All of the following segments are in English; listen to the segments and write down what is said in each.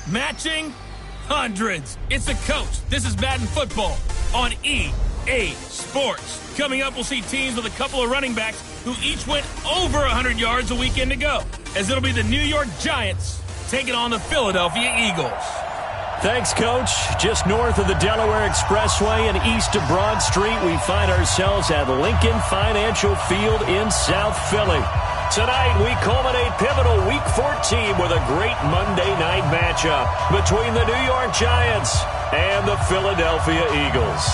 Matching hundreds. It's the coach. This is Madden Football on EA Sports. Coming up, we'll see teams with a couple of running backs who each went over 100 yards a weekend ago, as it'll be the New York Giants taking on the Philadelphia Eagles. Thanks, Coach. Just north of the Delaware Expressway and east of Broad Street, we find ourselves at Lincoln Financial Field in South Philly. Tonight, we culminate pivotal Week 14 with a great Monday night matchup between the New York Giants and the Philadelphia Eagles.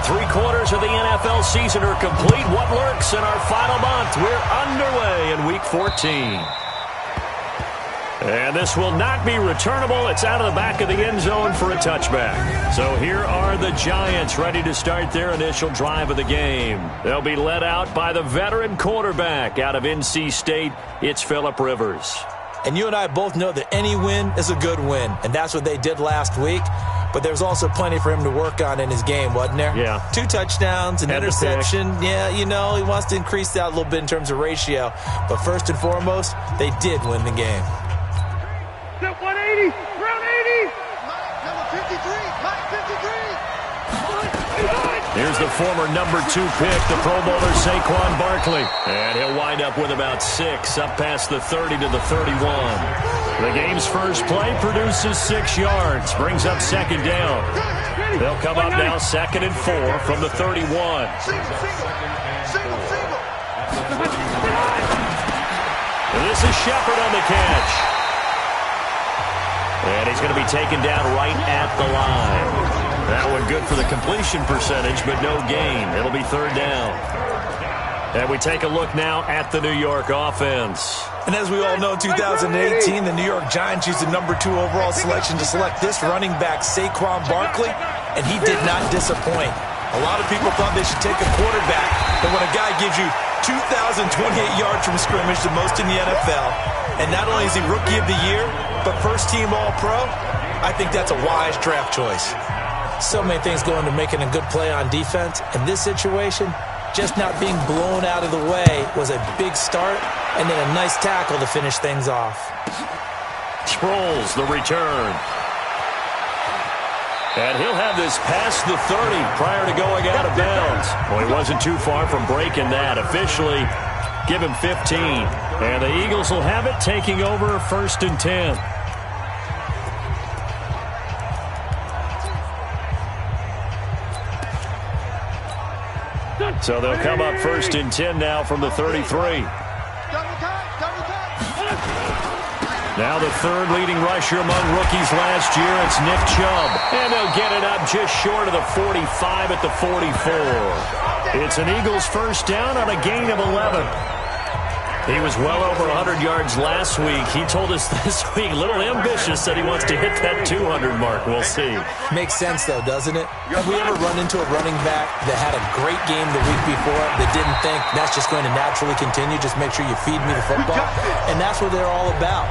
Three-quarters of the NFL season are complete. What lurks in our final month? We're underway in Week 14. And this will not be returnable. It's out of the back of the end zone for a touchback. So here are the Giants ready to start their initial drive of the game. They'll be led out by the veteran quarterback out of NC State. It's Phillip Rivers. And you and I both know that any win is a good win, and that's what they did last week. But there's also plenty for him to work on in his game, wasn't there? Yeah. 2 touchdowns, an interception. Yeah, you know, he wants to increase that a little bit in terms of ratio. But first and foremost, they did win the game. 180, round 80. Number 53, Mike 53. Here's the former number 2 pick, the Pro Bowler Saquon Barkley. And he'll wind up with about 6, up past the 30 to the 31. The game's first play produces 6 yards, brings up second down. They'll come up now 2nd and 4 from the 31. And this is Shepard on the catch. And he's going to be taken down right at the line. That one good for the completion percentage, but no gain. It'll be 3rd down. And we take a look now at the New York offense. And as we all know, 2018, the New York Giants used the number 2 overall selection to select this running back, Saquon Barkley, and he did not disappoint. A lot of people thought they should take a quarterback, but when a guy gives you 2,028 yards from scrimmage, the most in the NFL, and not only is he Rookie of the Year, but first-team All-Pro, I think that's a wise draft choice. So many things go into making a good play on defense. In this situation, just not being blown out of the way was a big start, and then a nice tackle to finish things off. Sproles, the return. And he'll have this past the 30 prior to going out of bounds. Well, he wasn't too far from breaking that. Officially, give him 15. And the Eagles will have it, taking over 1st and 10. So they'll come up 1st and 10 now from the 33. Now the 3rd leading rusher among rookies last year, it's Nick Chubb. And they'll get it up just short of the 45 at the 44. It's an Eagles first down on a gain of 11. He was well over 100 yards last week. He told us this week, a little ambitious, that he wants to hit that 200 mark. We'll see. Makes sense, though, doesn't it? Have we ever run into a running back that had a great game the week before that didn't think that's just going to naturally continue? Just make sure you feed me the football. And that's what they're all about.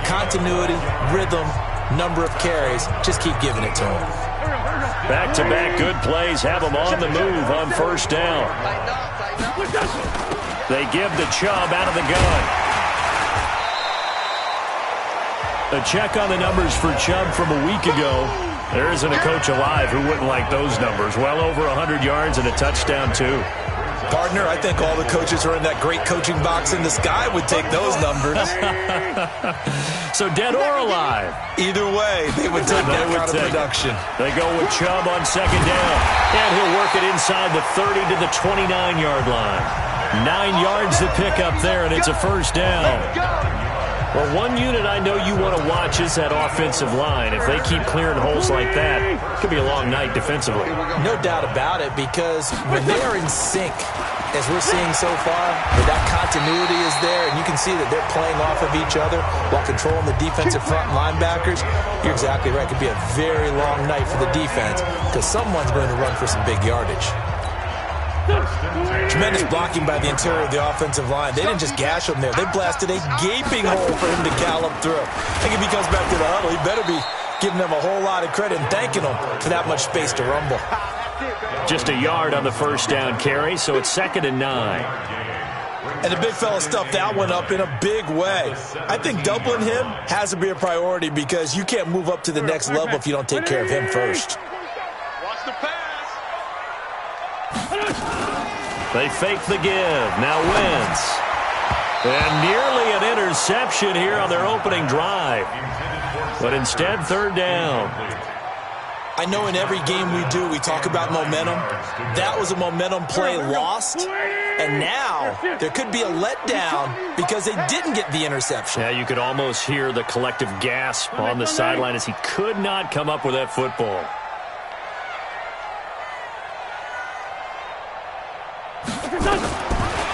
Continuity, rhythm, number of carries. Just keep giving it to them. Back-to-back good plays have them on the move on first down. They give the Chubb out of the gun. A check on the numbers for Chubb from a week ago. There isn't a coach alive who wouldn't like those numbers. Well over 100 yards and a touchdown, too. Partner, I think all the coaches are in that great coaching box in the sky would take those numbers. So dead or alive? Either way, they would take that kind of production. They go with Chubb on second down. And he'll work it inside the 30 to the 29-yard line. 9 yards to pick up there, and it's a first down. Well, one unit I know you want to watch is that offensive line. If they keep clearing holes like that, it could be a long night defensively. No doubt about it, because when they are in sync, as we're seeing so far, where that continuity is there, and you can see that they're playing off of each other while controlling the defensive front linebackers, you're exactly right. It could be a very long night for the defense because someone's going to run for some big yardage. Tremendous blocking by the interior of the offensive line. They didn't just gash him there. They blasted a gaping hole for him to gallop through. I think if he comes back to the huddle, he better be giving them a whole lot of credit and thanking them for that much space to rumble. Just a yard on the first down carry, so it's 2nd and 9. And the big fella stuffed that one up in a big way. I think doubling him has to be a priority because you can't move up to the next level if you don't take care of him first. Watch the pass. They fake the give. Now Wentz. And nearly an interception here on their opening drive. But instead, 3rd down. I know in every game we do, we talk about momentum. That was a momentum play lost. And now there could be a letdown because they didn't get the interception. Yeah, you could almost hear the collective gasp on the sideline as he could not come up with that football.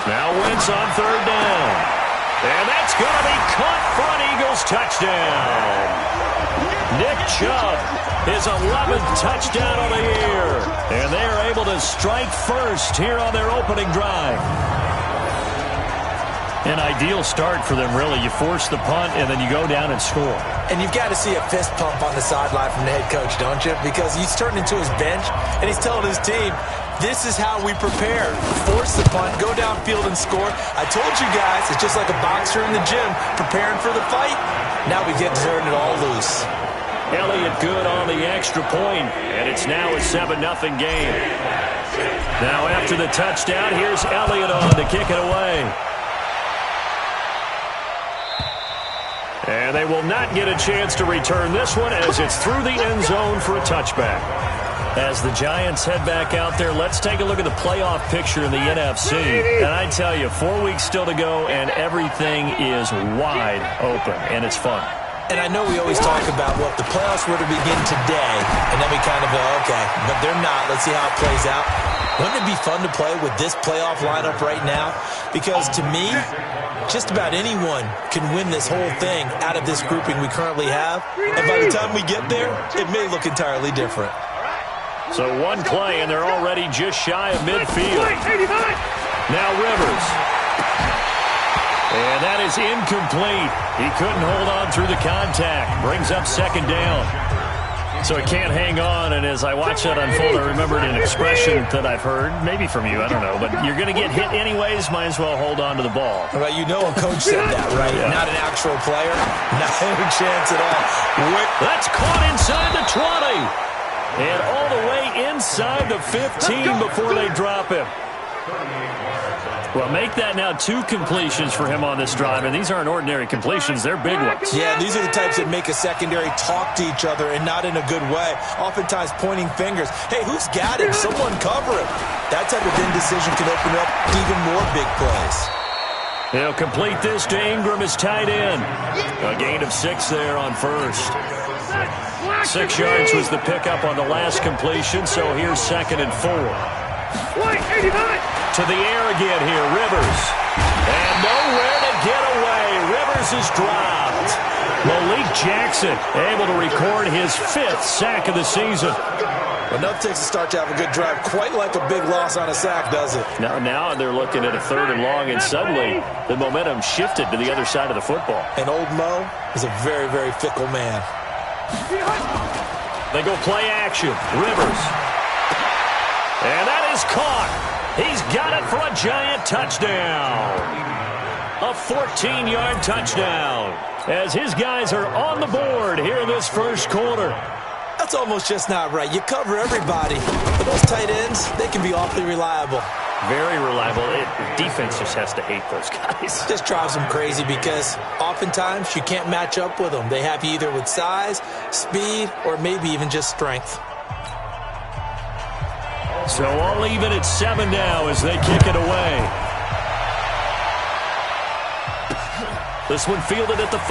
Now Wentz on 3rd down. And that's going to be caught for an Eagles touchdown. Nick Chubb, his 11th touchdown of the year. And they are able to strike first here on their opening drive. An ideal start for them, really. You force the punt, and then you go down and score. And you've got to see a fist pump on the sideline from the head coach, don't you? Because he's turning into his bench, and he's telling his team, this is how we prepare. Force the punt, go downfield and score. I told you guys, it's just like a boxer in the gym preparing for the fight. Now we get to turn it all loose. Elliott good on the extra point, and it's now a 7-0 game. Now after the touchdown, here's Elliott on to kick it away. And they will not get a chance to return this one as it's through the end zone for a touchback. As the Giants head back out there, let's take a look at the playoff picture in the NFC. And I tell you, 4 weeks still to go, and everything is wide open, and it's fun. And I know we always talk about, well, if the playoffs were to begin today, and then we kind of go, okay, but they're not. Let's see how it plays out. Wouldn't it be fun to play with this playoff lineup right now? Because to me, just about anyone can win this whole thing out of this grouping we currently have. And by the time we get there, it may look entirely different. So one play, and they're already just shy of midfield. Now Rivers. And that is incomplete. He couldn't hold on through the contact. Brings up 2nd down. So he can't hang on, and as I watch that unfold, I remembered an expression that I've heard, maybe from you, I don't know, but you're going to get hit anyways, might as well hold on to the ball. Well, you know a coach said that, right? Yeah. Not an actual player. Not a chance at all. That's caught inside the 20. And all the way inside the 15 before they drop him. Well, make that now 2 completions for him on this drive, and these aren't ordinary completions. They're big ones. Yeah, these are the types that make a secondary talk to each other and not in a good way, oftentimes pointing fingers. Hey, who's got him? Someone cover him. That type of indecision can open up even more big plays. He'll complete this to Ingram as tight end. A gain of 6 there on first. 6 yards was the pickup on the last completion, so here's 2nd and 4. To the air again here, Rivers. And nowhere to get away. Rivers is dropped. Malik Jackson able to record his 5th sack of the season. Enough takes to start to have a good drive. Quite like a big loss on a sack, does it? Now they're looking at a 3rd and long, and suddenly the momentum shifted to the other side of the football. And old Mo is a very, very fickle man. They go play action. Rivers. And that is caught. He's got it for a giant touchdown. A 14-yard touchdown as his guys are on the board here in this first quarter. That's almost just not right. You cover everybody. But those tight ends, they can be awfully reliable. Very reliable. Defense just has to hate those guys. Just drives them crazy because oftentimes you can't match up with them. They have you either with size, speed, or maybe even just strength. So all even at 7 now as they kick it away. This one fielded at the 5.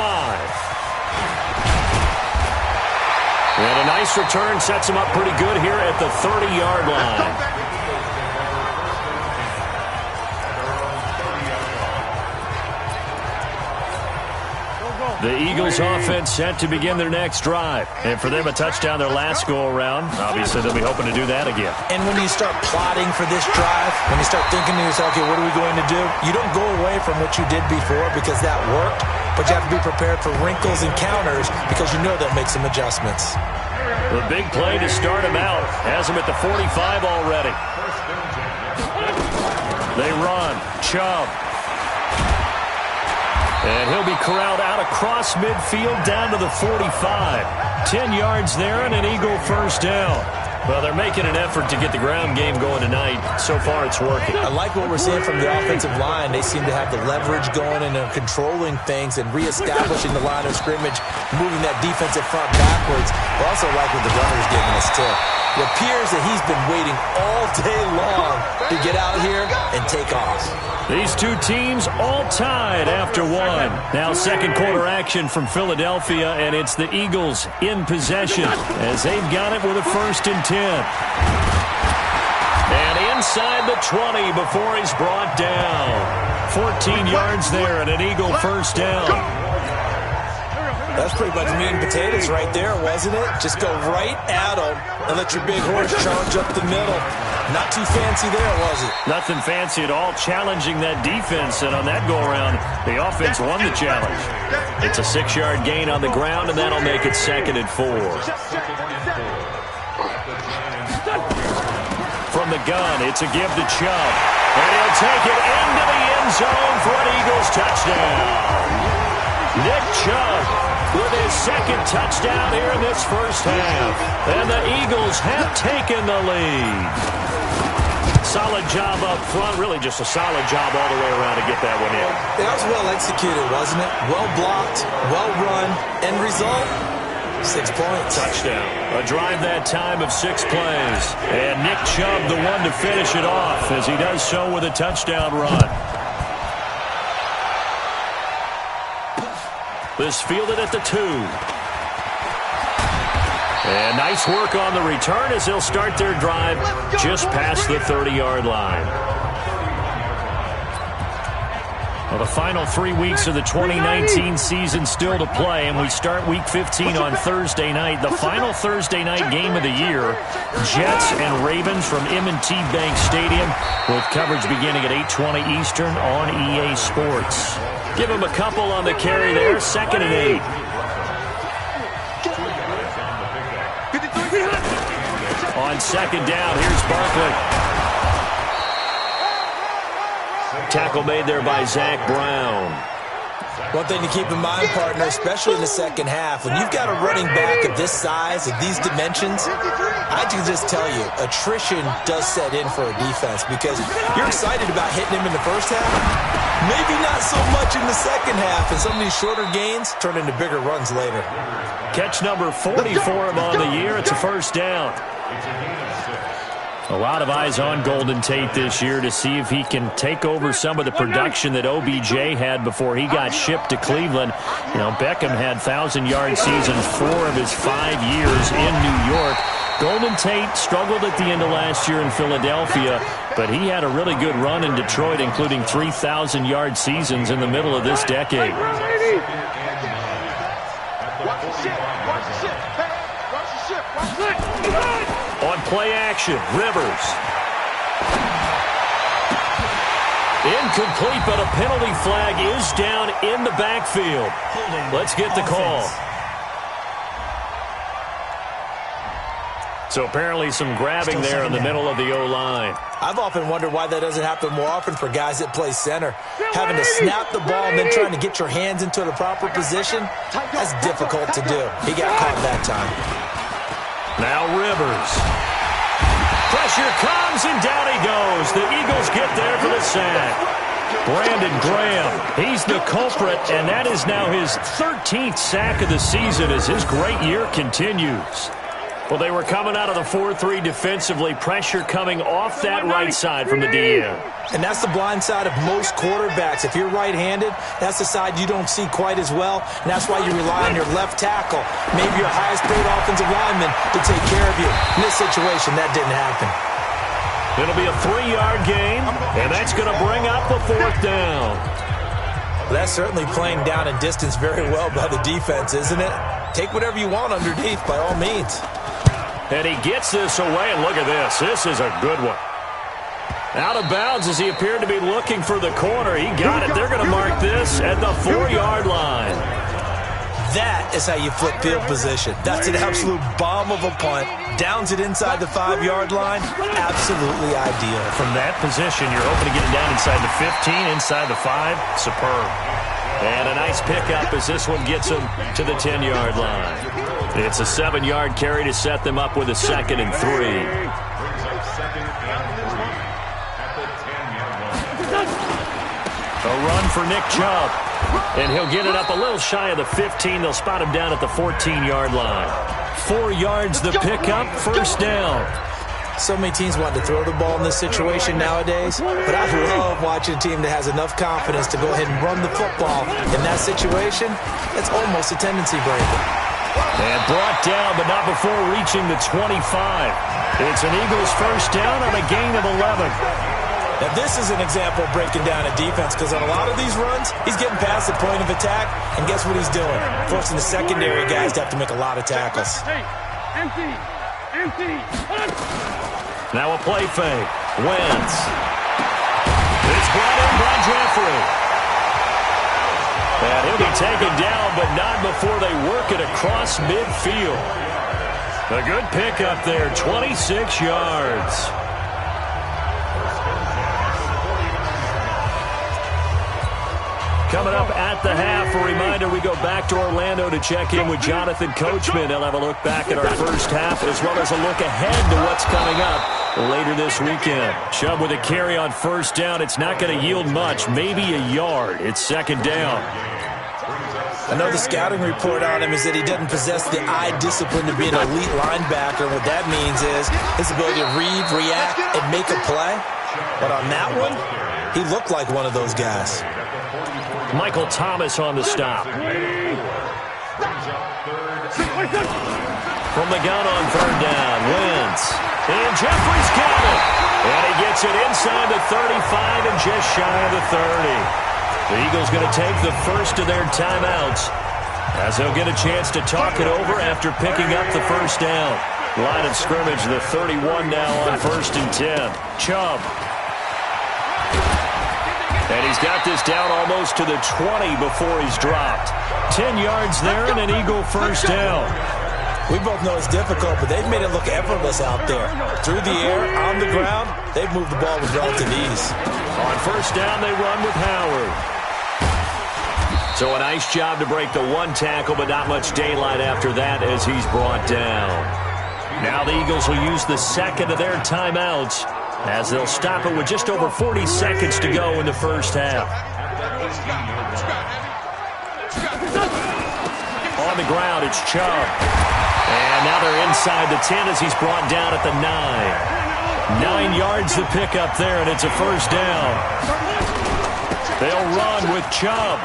And a nice return sets him up pretty good here at the 30-yard line. The Eagles offense set to begin their next drive. And for them, a touchdown their last go-around. Obviously, they'll be hoping to do that again. And when you start plotting for this drive, when you start thinking to yourself, okay, what are we going to do? You don't go away from what you did before because that worked, but you have to be prepared for wrinkles and counters because you know they'll make some adjustments. The big play to start him out has him at the 45 already. They run. Chubb. And he'll be corralled out across midfield down to the 45. 10 yards there and an Eagle first down. Well, they're making an effort to get the ground game going tonight. So far, it's working. I like what we're seeing from the offensive line. They seem to have the leverage going and are controlling things and reestablishing the line of scrimmage, moving that defensive front backwards. I also like what the runner's giving us, too. It appears that he's been waiting all day long to get out here and take off. These two teams all tied after one. Now second quarter action from Philadelphia, and it's the Eagles in possession as they've got it with a 1st and 10. And inside the 20 before he's brought down. 14 yards there and an Eagle first down. That's pretty much meat and potatoes right there, wasn't it? Just go right at them and let your big horse charge up the middle. Not too fancy there, was it? Nothing fancy at all, challenging that defense, and on that go-around, the offense won the challenge. It's a 6-yard gain on the ground, and that'll make it 2nd and 4. From the gun, it's a give to Chubb. And he'll take it into the end zone for an Eagles touchdown. Nick Chubb with his 2nd touchdown here in this first half. And the Eagles have taken the lead. Solid job up front, really just a solid job all the way around to get that one in. That was well executed, wasn't it? Well blocked, well run, end result, 6 points. Touchdown. A drive that time of 6 plays. And Nick Chubb the one to finish it off as he does so with a touchdown run. This fielded at the 2. And nice work on the return as they'll start their drive just past the 30-yard line. Well, the final 3 weeks of the 2019 season still to play, and we start Week 15 on Thursday night. The final Thursday night game of the year, Jets and Ravens from M&T Bank Stadium, with coverage beginning at 8:20 Eastern on EA Sports. Give him a couple on the carry there, 2nd and 8. On 2nd down, here's Barkley. Tackle made there by Zach Brown. One thing to keep in mind, partner, especially in the second half, when you've got a running back of this size, of these dimensions, I can just tell you, attrition does set in for a defense because you're excited about hitting him in the first half, maybe not so much in the second half, and some of these shorter gains turn into bigger runs later. Catch number 40 for him on the year. It's a first down. A lot of eyes on Golden Tate this year to see if he can take over some of the production that OBJ had before he got shipped to Cleveland. You know, Beckham had 1,000-yard seasons 4 of his 5 years in New York. Golden Tate struggled at the end of last year in Philadelphia, but he had a really good run in Detroit, including 3,000-yard seasons in the middle of this decade. On play action, Rivers. Incomplete, but a penalty flag is down in the backfield. Let's get the call. So apparently some grabbing there in the middle of the O-line. I've often wondered why that doesn't happen more often for guys that play center. Having to snap the ball and then trying to get your hands into the proper position, that's difficult to do. He got caught that time. Now Rivers. Pressure comes, and down he goes. The Eagles get there for the sack. Brandon Graham, he's the culprit, and that is now his 13th sack of the season as his great year continues. Well, they were coming out of the 4-3 defensively. Pressure coming off that right side from the DN. And that's the blind side of most quarterbacks. If you're right-handed, that's the side you don't see quite as well. And that's why you rely on your left tackle, maybe your highest-paid offensive lineman, to take care of you. In this situation, that didn't happen. It'll be a 3-yard gain, and that's going to bring up a 4th down. Well, that's certainly playing down and distance very well by the defense, isn't it? Take whatever you want underneath, by all means. And he gets this away, and look at this. This is a good one. Out of bounds as he appeared to be looking for the corner. He got it. They're going to mark this at the 4-yard line. That is how you flip field position. That's an absolute bomb of a punt. Downs it inside the 5-yard line. Absolutely ideal. From that position, you're hoping to get it down inside the 15, inside the 5. Superb. And a nice pickup as this one gets him to the 10-yard line. It's a 7-yard carry to set them up with a 2nd and 3. A run for Nick Chubb. And he'll get it up a little shy of the 15. They'll spot him down at the 14-yard line. 4 yards the pickup, first down. So many teams want to throw the ball in this situation nowadays, but I love watching a team that has enough confidence to go ahead and run the football. In that situation, it's almost a tendency breaker. And brought down, but not before reaching the 25. It's an Eagles first down on a gain of 11. Now, this is an example of breaking down a defense because on a lot of these runs, he's getting past the point of attack, and guess what he's doing? Forcing the secondary guys to have to make a lot of tackles. Empty. Now a play fake. Wentz. It's brought in by Jeffrey. And he'll be taken down, but not before they work it across midfield. A good pickup there, 26 yards. Coming up at the half, a reminder, we go back to Orlando to check in with Jonathan Coachman. He'll have a look back at our first half as well as a look ahead to what's coming up later this weekend. Chubb with a carry on first down. It's not going to yield much, maybe a yard. It's 2nd down. I know the scouting report on him is that he doesn't possess the eye discipline to be an elite linebacker. What that means is his ability to read, react, and make a play. But on that one, he looked like one of those guys. Michael Thomas on the stop. From the gun on 3rd down, Wentz. And Jeffrey's got it. And he gets it inside the 35 and just shy of the 30. The Eagles going to take the first of their timeouts as they'll get a chance to talk it over after picking up the first down. Line of scrimmage, the 31 now on 1st and 10. Chubb. And he's got this down almost to the 20 before he's dropped. 10 yards there and an Eagle first down. We both know it's difficult, but they've made it look effortless out there. Through the air, on the ground, they've moved the ball with relative ease. On first down, they run with Howard. So a nice job to break the 1 tackle, but not much daylight after that as he's brought down. Now the Eagles will use the 2nd of their timeouts as they'll stop it with just over 40 seconds to go in the first half. On the ground, it's Chubb. And now they're inside the 10 as he's brought down at the 9. 9 yards to pick up there, and it's a first down. They'll run with Chubb.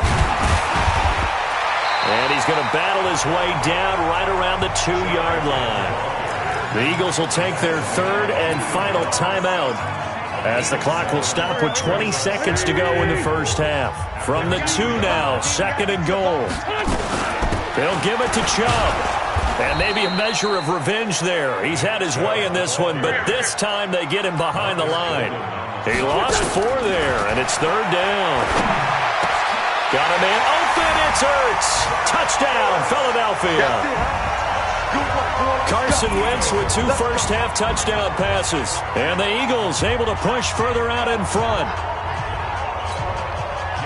And he's going to battle his way down right around the 2-yard line. The Eagles will take their 3rd and final timeout as the clock will stop with 20 seconds to go in the first half. From the 2 now, 2nd and goal. They'll give it to Chubb. And maybe a measure of revenge there. He's had his way in this one, but this time they get him behind the line. He lost 4 there, and it's 3rd down. Got a man open, it's Ertz. Touchdown, Philadelphia. Carson Wentz with 2 first-half touchdown passes. And the Eagles able to push further out in front.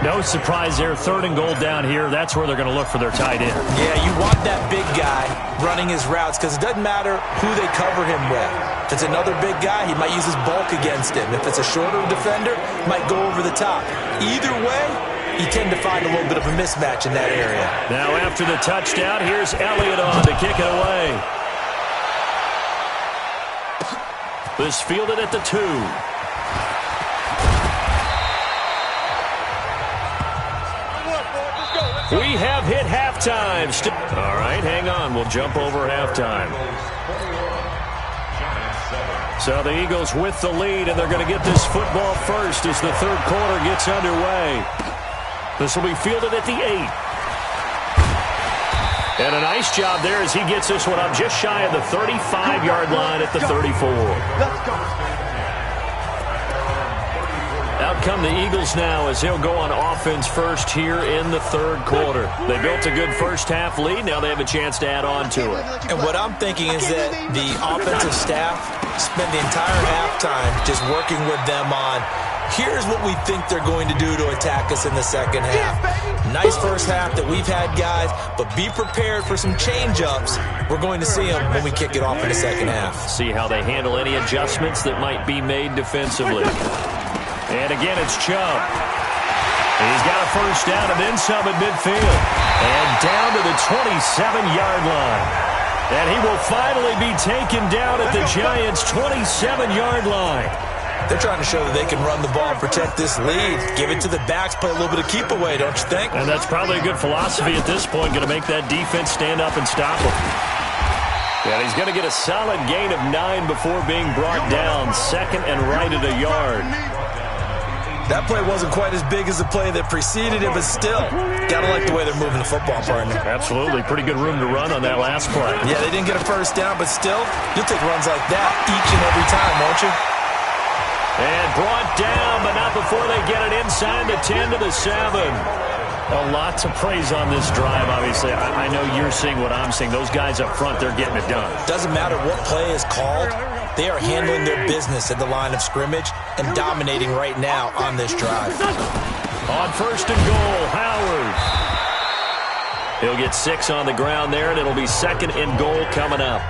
No surprise there, 3rd and goal down here. That's where they're going to look for their tight end. Yeah, you want that big guy running his routes because it doesn't matter who they cover him with. If it's another big guy, he might use his bulk against him. If it's a shorter defender, he might go over the top. Either way, you tend to find a little bit of a mismatch in that area. Now after the touchdown, here's Elliott on to kick it away. This fielded at the 2. We have hit halftime. All right, hang on. We'll jump over halftime. So the Eagles with the lead, and they're going to get this football first as the 3rd quarter gets underway. This will be fielded at the 8. And a nice job there as he gets this one up just shy of the 35-yard line at the 34. Let's go. Out come the Eagles now as they'll go on offense first here in the third quarter. They built a good first-half lead. Now they have a chance to add on to it. And what I'm thinking is that the offensive staff spent the entire halftime just working with them on, here's what we think they're going to do to attack us in the second half. Nice first half that we've had, guys, but be prepared for some change-ups. We're going to see them when we kick it off in the second half. See how they handle any adjustments that might be made defensively. And again, it's Chubb. He's got a first down and then some at midfield. And down to the 27-yard line. And he will finally be taken down at the Giants' 27-yard line. They're trying to show that they can run the ball and protect this lead. Give it to the backs, play a little bit of keep away, don't you think? And that's probably a good philosophy at this point, going to make that defense stand up and stop him. And he's going to get a solid gain of 9 before being brought down. Second and right at a yard. That play wasn't quite as big as the play that preceded it, but still, gotta like the way they're moving the football, partner. Absolutely. Pretty good room to run on that last play. Yeah, they didn't get a first down, but still, you'll take runs like that each and every time, won't you? And brought down, but not before they get it inside the 10 to the 7. A lot to praise on this drive, obviously. I know you're seeing what I'm seeing. Those guys up front, they're getting it done. Doesn't matter what play is called. They are handling their business at the line of scrimmage and dominating right now on this drive. On first and goal, Howard. He'll get 6 on the ground there, and it'll be second and goal coming up.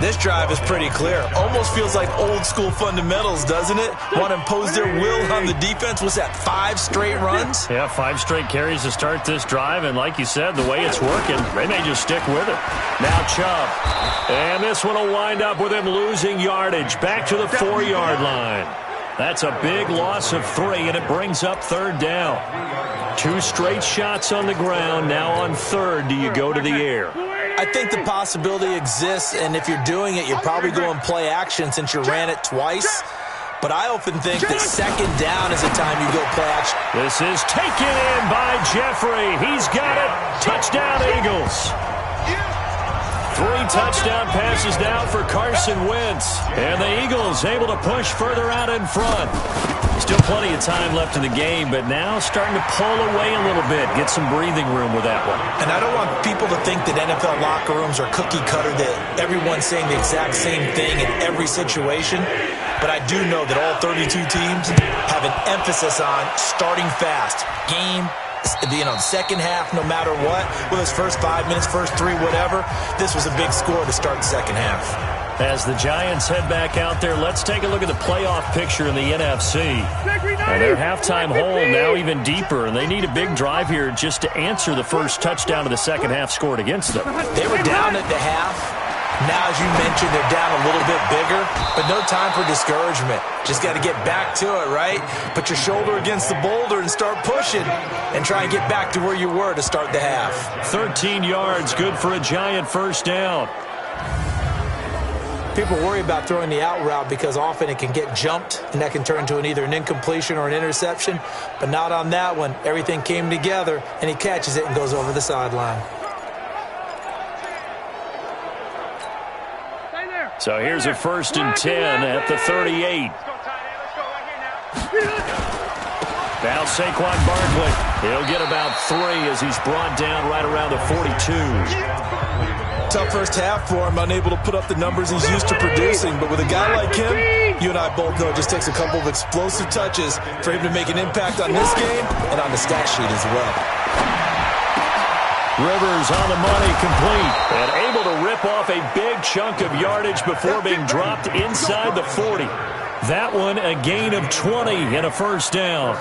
This drive is pretty clear. Almost feels like old school fundamentals, doesn't it? Want to impose their will on the defense. What's that, 5 straight runs? Yeah, 5 straight carries to start this drive, and like you said, the way it's working, they may just stick with it. Now Chubb. And this one will wind up with him losing yardage. Back to the 4-yard line. That's a big loss of 3, and it brings up third down. 2 straight shots on the ground. Now on third, do you go to the air? I think the possibility exists, and if you're doing it, you're probably going play action since you ran it twice. But I often think that second down is the time you go play action. This is taken in by Jeffrey. He's got it. Touchdown, Eagles. 3 touchdown passes now for Carson Wentz. And the Eagles able to push further out in front. Still plenty of time left in the game, but now starting to pull away a little bit. Get some breathing room with that one. And I don't want people to think that NFL locker rooms are cookie cutter, that everyone's saying the exact same thing in every situation. But I do know that all 32 teams have an emphasis on starting fast. Game, the second half, no matter what, whether it's first 5 minutes, first 3, whatever, this was a big score to start the second half. As the Giants head back out there, let's take a look at the playoff picture in the NFC. And their halftime hole now even deeper, and they need a big drive here just to answer the first touchdown of the second half scored against them. They were down at the half. Now, as you mentioned, they're down a little bit bigger, but no time for discouragement. Just got to get back to it, right? Put your shoulder against the boulder and start pushing and try and get back to where you were to start the half. 13 yards, good for a Giant first down. People worry about throwing the out route because often it can get jumped, and that can turn into either an incompletion or an interception, but not on that one. Everything came together, and he catches it and goes over the sideline. So here's a first and 10 at the 38. Now Saquon Barkley. He'll get about 3 as he's brought down right around the 42. Tough first half for him, unable to put up the numbers he's used to producing. But with a guy like him, you and I both know it just takes a couple of explosive touches for him to make an impact on this game and on the stat sheet as well. Rivers on the money, complete, and able to rip off a big chunk of yardage before being dropped inside the 40. That one a gain of 20 and a first down.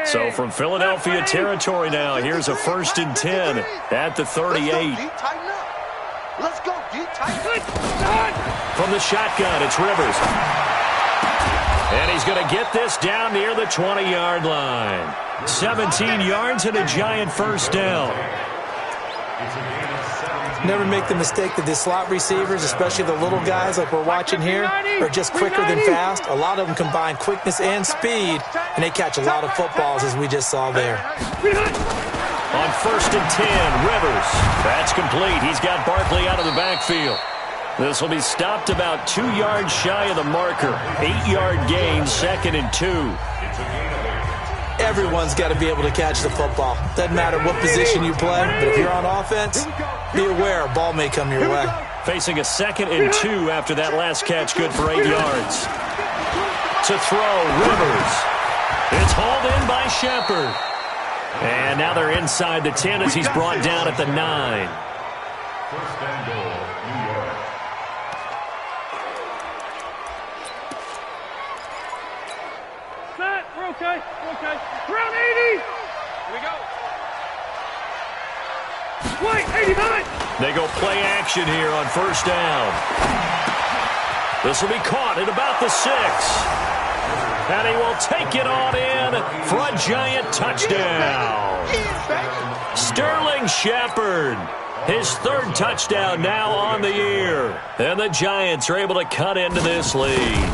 So from Philadelphia territory now, here's a first and 10 at the 38. Let's go, D. Tighten. From the shotgun, it's Rivers. And he's going to get this down near the 20-yard line. 17 yards and a Giant first down. Never make the mistake that the slot receivers, especially the little guys like we're watching here, are just quicker than fast. A lot of them combine quickness and speed, and they catch a lot of footballs, as we just saw there. On 1st and 10, Rivers. That's complete. He's got Barkley out of the backfield. This will be stopped about 2 yards shy of the marker. 8-yard gain, 2nd and 2. Everyone's got to be able to catch the football. Doesn't matter what position you play, but if you're on offense, be aware a ball may come your way. Facing a 2nd and 2 after that last catch, good for 8 yards. To throw, Rivers. It's hauled in by Shepard. And now they're inside the 10 as he's brought down at the 9. First and goal, New York. Set. We're okay. We're okay. Round 80. Here we go. Wait, 89. They go play action here on 1st down. This will be caught at about the 6. And he will take it on in for a giant touchdown. Sterling Shepard, his 3rd touchdown now on the year. And the Giants are able to cut into this lead.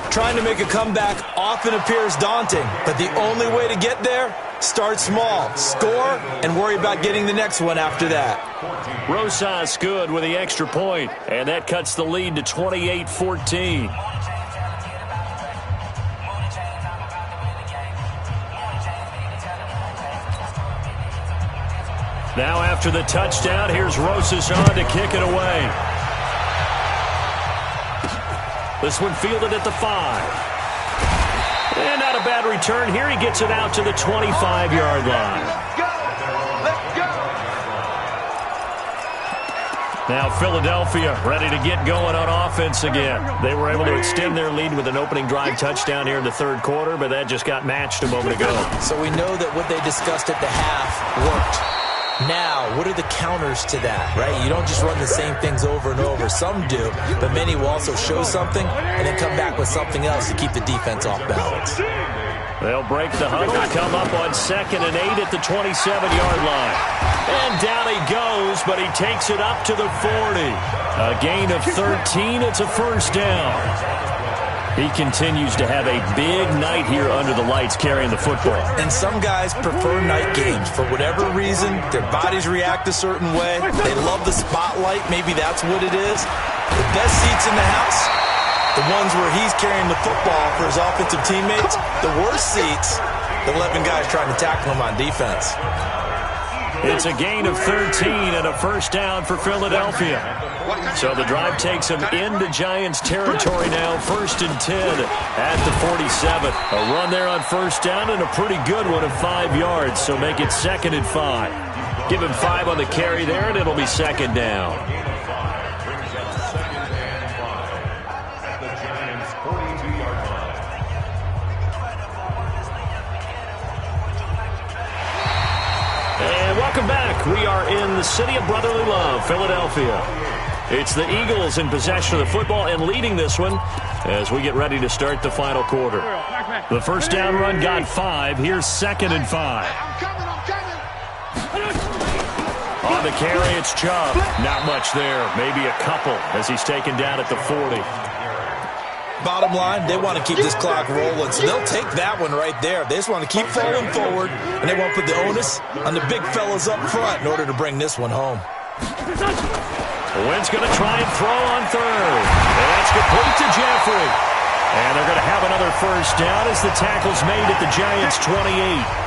Trying to make a comeback often appears daunting, but the only way to get there, start small, score, and worry about getting the next one after that. Rosas good with the extra point, and that cuts the lead to 28-14. Now after the touchdown, here's Rosas on to kick it away. This one fielded at the 5. And not a bad return here. He gets it out to the 25-yard line. Let's go. Now Philadelphia ready to get going on offense again. They were able to extend their lead with an opening drive touchdown here in the 3rd quarter, but that just got matched a moment ago. So we know that what they discussed at the half worked. Now, what are the counters to that, right? You don't just run the same things over and over. Some do, but many will also show something and then come back with something else to keep the defense off balance. They'll break the huddle, come up on 2nd and 8 at the 27-yard line. And down he goes, but he takes it up to the 40. A gain of 13, it's a 1st down. He continues to have a big night here under the lights carrying the football. And some guys prefer night games. For whatever reason, their bodies react a certain way. They love the spotlight. Maybe that's what it is. The best seats in the house, the ones where he's carrying the football for his offensive teammates. The worst seats, the 11 guys trying to tackle him on defense. It's a gain of 13 and a 1st down for Philadelphia. So the drive takes them into Giants territory now, 1st and 10 at the 47. A run there on 1st down and a pretty good one of 5 yards, so make it 2nd and 5. Give him 5 on the carry there, and it'll be 2nd down. And welcome back. We are in the city of brotherly love, Philadelphia. It's the Eagles in possession of the football and leading this one as we get ready to start the final quarter. The 1st down run got 5. Here's 2nd and 5. On the carry, it's Chubb. Not much there. Maybe a couple as he's taken down at the 40. Bottom line, they want to keep this clock rolling, so they'll take that one right there. They just want to keep falling forward, and they want to put the onus on the big fellas up front in order to bring this one home. Wynn's going to try and throw on 3rd. That's complete to Jeffrey. And they're going to have another 1st down as the tackle's made at the Giants' 28.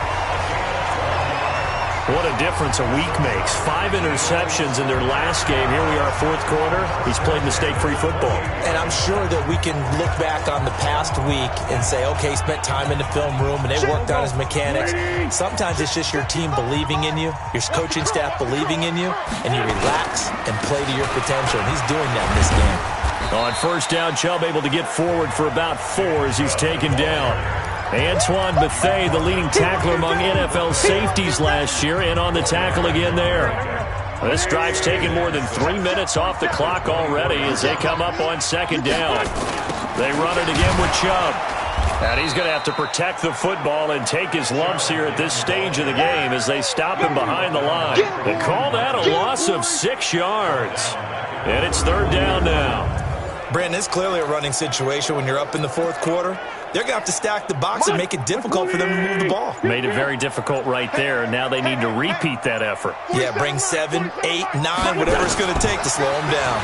What a difference a week makes. 5 interceptions in their last game. Here we are, 4th quarter. He's played mistake-free football. And I'm sure that we can look back on the past week and say, okay, he spent time in the film room and they worked on his mechanics. Sometimes it's just your team believing in you, your coaching staff believing in you, and you relax and play to your potential. And he's doing that in this game. On 1st down, Chubb able to get forward for about 4 as he's taken down. Antoine Bethea, the leading tackler among NFL safeties last year, and on the tackle again there. This drive's taken more than 3 minutes off the clock already as they come up on 2nd down. They run it again with Chubb. And he's going to have to protect the football and take his lumps here at this stage of the game as they stop him behind the line. They call that a loss of 6 yards. And it's 3rd down now. Brandon, it's clearly a running situation when you're up in the 4th quarter. They're going to have to stack the box and make it difficult for them to move the ball. Made it very difficult right there. Now they need to repeat that effort. Yeah, bring 7, 8, 9, whatever it's going to take to slow them down.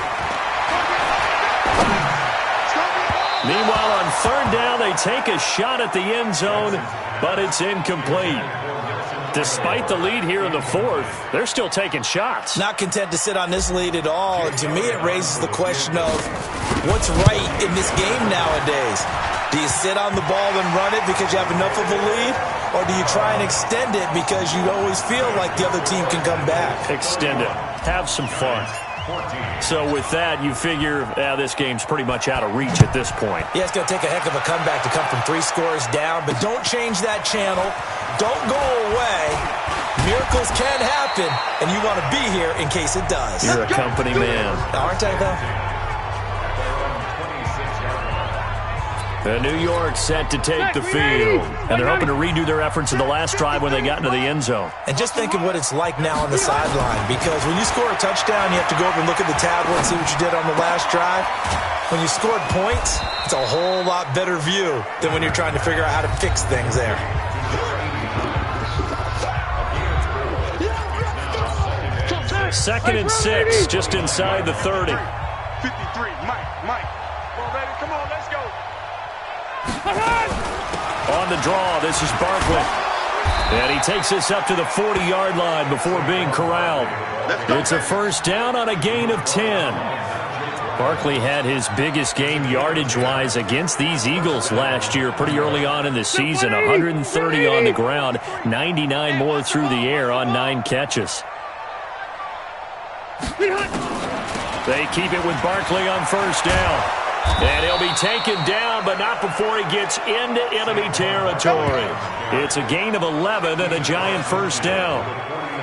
Meanwhile, on 3rd down, they take a shot at the end zone, but it's incomplete. Despite the lead here in the 4th, they're still taking shots. Not content to sit on this lead at all. And to me, it raises the question of what's right in this game nowadays. Do you sit on the ball and run it because you have enough of a lead? Or do you try and extend it because you always feel like the other team can come back? Extend it. Have some fun. So with that, you figure this game's pretty much out of reach at this point. Yeah, it's going to take a heck of a comeback to come from 3 scores down, but don't change that channel. Don't go away. Miracles can happen, and you want to be here in case it does. You're a company man. Aren't I, though? New York set to take the field. And they're hoping to redo their efforts in the last drive when they got into the end zone. And just think of what it's like now on the sideline, because when you score a touchdown, you have to go over and look at the tablet and see what you did on the last drive. When you scored points, it's a whole lot better view than when you're trying to figure out how to fix things there. Second and 6, just inside the 30. 53, Mike. Come on, baby, come on, let's go. On the draw, this is Barkley. And he takes this up to the 40-yard line before being corralled. It's a 1st down on a gain of 10. Barkley had his biggest game yardage-wise against these Eagles last year pretty early on in the season. 130 on the ground, 99 more through the air on 9 catches. They keep it with Barkley on 1st down. And he'll be taken down, but not before he gets into enemy territory. It's a gain of 11 and a giant 1st down.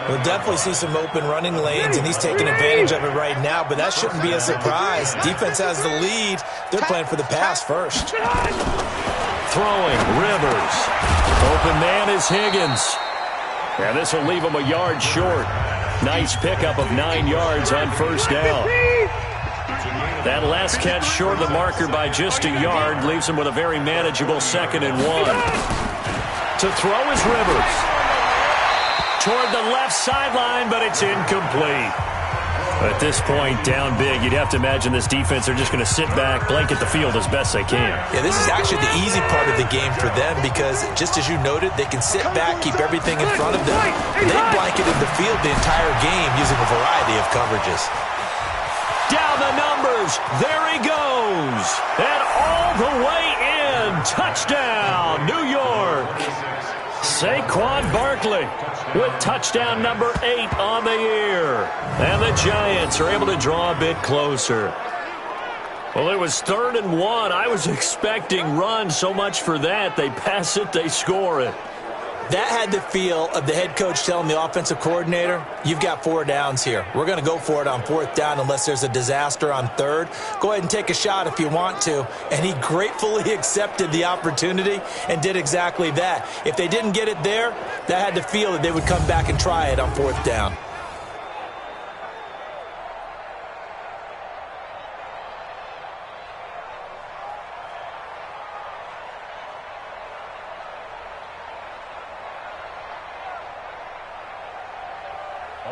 We'll definitely see some open running lanes, and he's taking advantage of it right now, but that shouldn't be a surprise. Defense has the lead. They're playing for the pass first. Throwing, Rivers. Open man is Higgins. And this will leave him a yard short. Nice pickup of 9 yards on 1st down. That last catch short of the marker by just a yard leaves him with a very manageable 2nd and 1. To throw is Rivers. Toward the left sideline, but it's incomplete. At this point, down big, you'd have to imagine this defense are just going to sit back, blanket the field as best they can. Yeah, this is actually the easy part of the game for them because, just as you noted, they can sit back, keep everything in front of them. They blanketed the field the entire game using a variety of coverages. Down the numbers. There he goes. And all the way in. Touchdown, New York. Saquon Barkley with touchdown number 8 on the year. And the Giants are able to draw a bit closer. Well, it was 3rd and 1. I was expecting run, so much for that. They pass it, they score it. That had the feel of the head coach telling the offensive coordinator, you've got 4 downs here. We're going to go for it on 4th down unless there's a disaster on 3rd. Go ahead and take a shot if you want to. And he gratefully accepted the opportunity and did exactly that. If they didn't get it there, that had the feel that they would come back and try it on 4th down.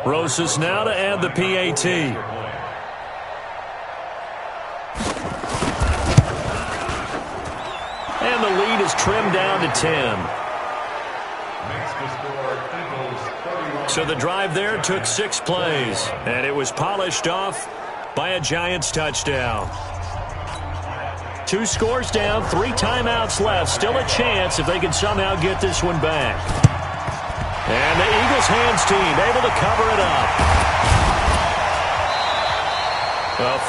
Rosas now to add the PAT. And the lead is trimmed down to 10. So the drive there took 6 plays, and it was polished off by a Giants touchdown. 2 scores down, 3 timeouts left. Still a chance if they can somehow get this one back. And the Eagles hands team able to cover it up.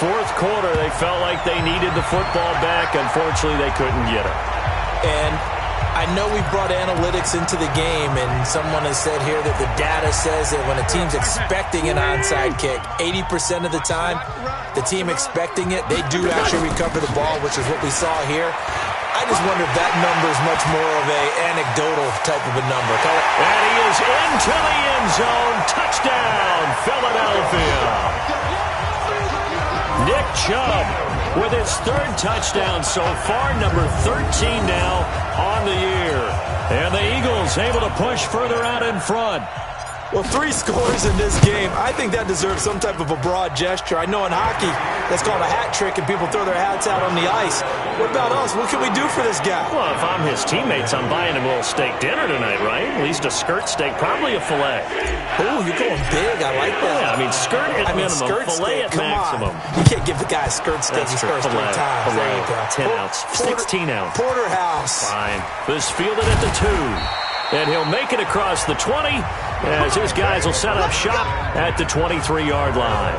4th quarter, they felt like they needed the football back. Unfortunately, they couldn't get it. And I know we brought analytics into the game, and someone has said here that the data says that when a team's expecting an onside kick, 80% of the time, the team expecting it, they do actually recover the ball, which is what we saw here. I just wonder if that number is much more of a anecdotal type of a number. And he is into the end zone. Touchdown, Philadelphia. Nick Chubb with his third touchdown so far, number 13 now on the year. And the Eagles able to push further out in front. Well, 3 scores in this game. I think that deserves some type of a broad gesture. I know in hockey, that's called a hat trick, and people throw their hats out on the ice. What about us? What can we do for this guy? Well, if I'm his teammates, I'm buying him a little steak dinner tonight, right? At least a skirt steak, probably a filet. Oh, you're going big. I like that. Yeah, I mean, skirt at minimum, skirt filet steak. at maximum. You can't give the guy a skirt steak. That's He true. scores 3 times. Filet, There you go. 10 ounce, 16 ounce. Porterhouse. Fine. This fielded at the 2. And he'll make it across the 20 as his guys will set up shop at the 23-yard line.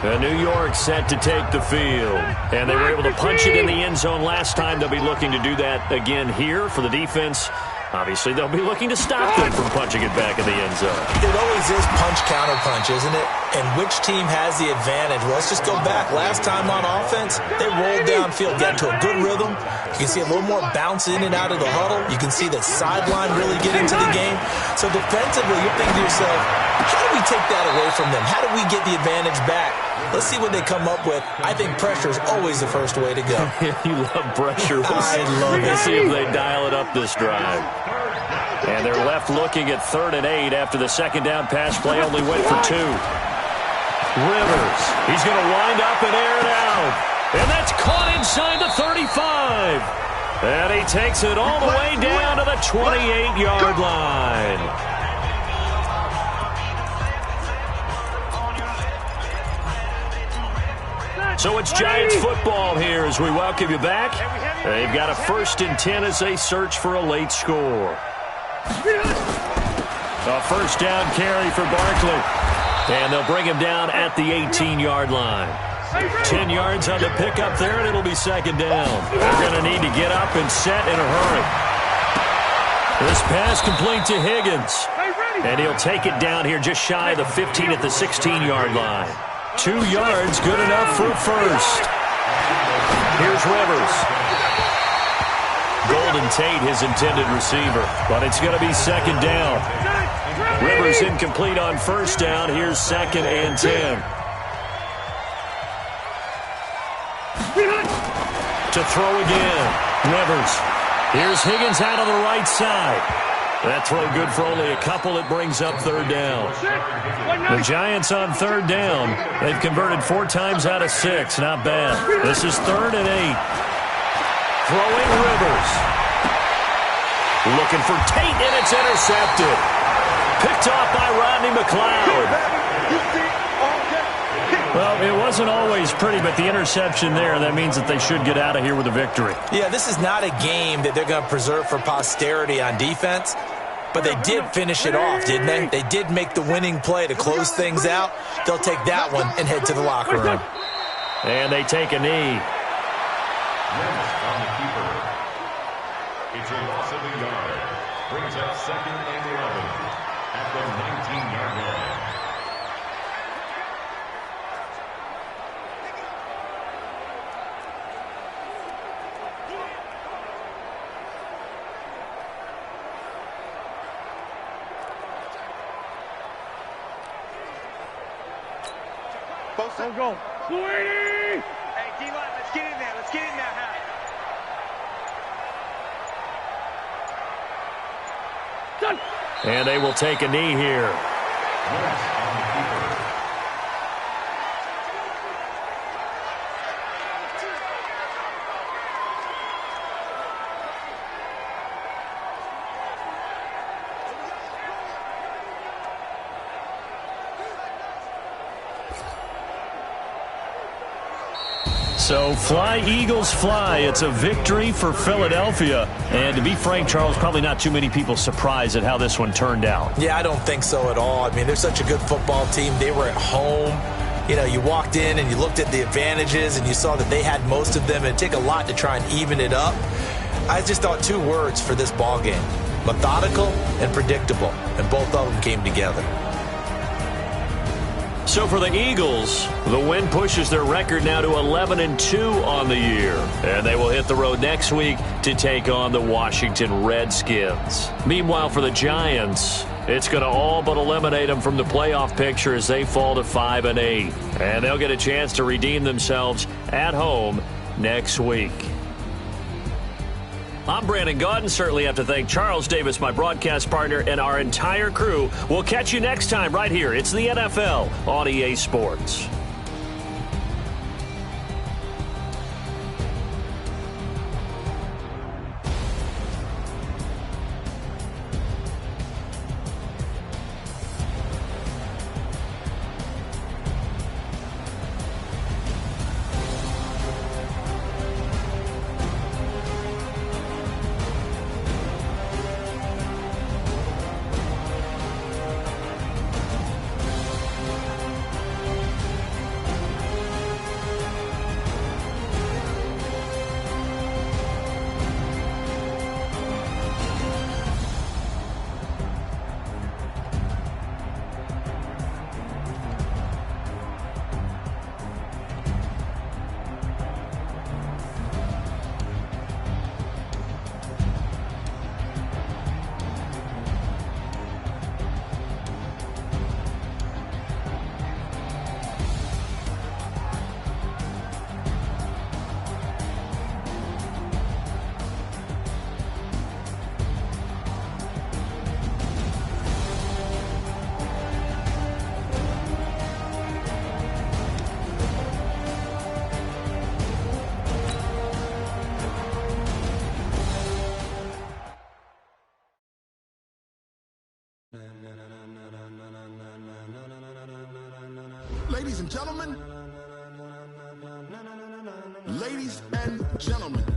And New York set to take the field. And they were able to punch it in the end zone last time. They'll be looking to do that again here for the defense. Obviously, they'll be looking to stop them from punching it back in the end zone. It always is punch-counter-punch, isn't it? And which team has the advantage? Well, let's just go back. Last time on offense, they rolled downfield, got into a good rhythm. You can see a little more bounce in and out of the huddle. You can see the sideline really get into the game. So defensively, you're thinking to yourself, how do we take that away from them? How do we get the advantage back? Let's see what they come up with. I think pressure is always the first way to go. You love pressure. I love it. Let's see if they dial it up this drive. And they're left looking at 3rd and 8 after the second down pass play only went for 2. Rivers, he's going to wind up and air it out. And that's caught inside the 35. And he takes it all the way down to the 28-yard line. So it's Giants football here as we welcome you back. They've got a 1st and 10 as they search for a late score. A 1st down carry for Barkley. And they'll bring him down at the 18-yard line. 10 yards on the pickup there, and it'll be 2nd down. They're going to need to get up and set in a hurry. This pass complete to Higgins. And he'll take it down here just shy of the 15 at the 16-yard line. 2 yards, good enough for a 1st. Here's Rivers. Golden Tate, his intended receiver. But it's going to be 2nd down. Rivers incomplete on 1st down. Here's 2nd and 10. To throw again. Rivers. Here's Higgins out on the right side. That throw good for only a couple. It brings up 3rd down. The Giants on 3rd down. They've converted 4 times out of 6. Not bad. This is 3rd and 8. Throwing Rivers. Looking for Tate, and it's intercepted. Picked off by Rodney McLeod. Well, it wasn't always pretty, but the interception there, that means that they should get out of here with a victory. Yeah, this is not a game that they're going to preserve for posterity on defense, but they did finish it off, didn't they? They did make the winning play to close things out. They'll take that one and head to the locker room. And they take a knee. On the keeper. It's a loss of a yard. Brings up 2nd and 11 at the 19-yard line. Let's go. Hey, D-line, let's get in there. Let's get in there, Done. And they will take a knee here. So fly, Eagles, fly. It's a victory for Philadelphia. And to be frank, Charles, probably not too many people surprised at how this one turned out. Yeah, I don't think so at all. I mean, they're such a good football team. They were at home. You know, you walked in and you looked at the advantages and you saw that they had most of them. It'd take a lot to try and even it up. I just thought 2 words for this ball game: methodical and predictable. And both of them came together. So for the Eagles, the win pushes their record now to 11-2 on the year. And they will hit the road next week to take on the Washington Redskins. Meanwhile, for the Giants, it's going to all but eliminate them from the playoff picture as they fall to 5-8. And they'll get a chance to redeem themselves at home next week. I'm Brandon Gaudin. Certainly have to thank Charles Davis, my broadcast partner, and our entire crew. We'll catch you next time right here. It's the NFL on EA Sports. Ladies and gentlemen,